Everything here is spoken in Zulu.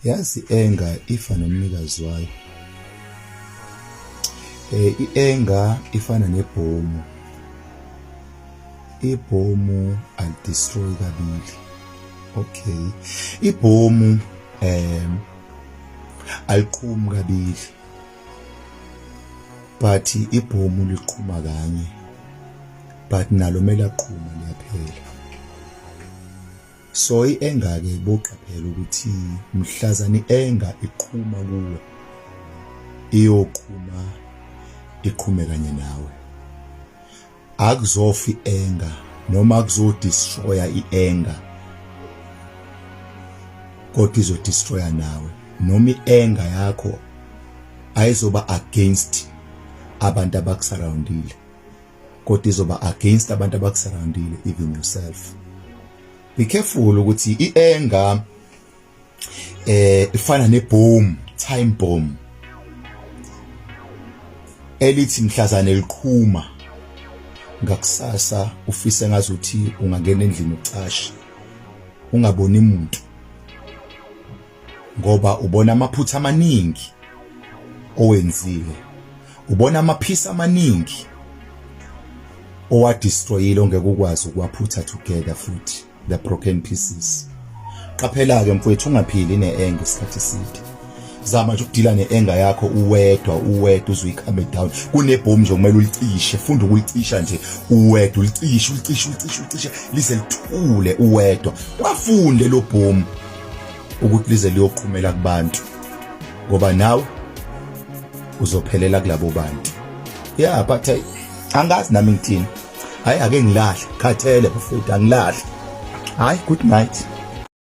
Yazi anger ifana nomnikazi wayo. I-anger ifana nebhomu. Ibhomu alidestroy kabili. Okay. Ibhomu aliqhumi kabili. But ibhomu liqhuma kanye. But nalo mele aqhuma liyaphela. So i-anger ke boqaphela ukuthi mhlazana i-anger iqhuma kuwe iqhume kanye nawe. Akuzofa i-anger noma akuzodestroya i-anger, kodwa izodestroya nawe. Noma i-anger yakho ayizoba against abantu abakusurroundile, kodwa izoba against abantu abakusurroundile, even yourself. Be careful ukuthi i-anger ifana nebhomu, time bomb, elithi mhlazana eliqhuma ngakusasa ufise ngazuthi ungangena endlini ucashe ungaboni umuntu, ngoba ubona amaphutha amaningi owenzile, ubona amaphisa amaningi owadestroyile ongeke ukwazi ukuwaphutha together futhi, the broken pieces. Qaphela ke mfowethu, ungaphili ne-anger isikhathi eside. Zama nje ukudila ne-anger yakho uwedwa uzuyikhame down. Kunebhomu nje kumele ulicishe, funda ukulicisha nje uwedwa, ulicishe lize lithule uwedwa. Wafunde lo bhomu ukuthi lize liyoqhumela kubantu, ngoba nawe uzophelela kulabo bantu. Yeah, but angazi nami ngithini. Hayi ake ngilahle, khathele bafethu, angilahli. Hayi, good night.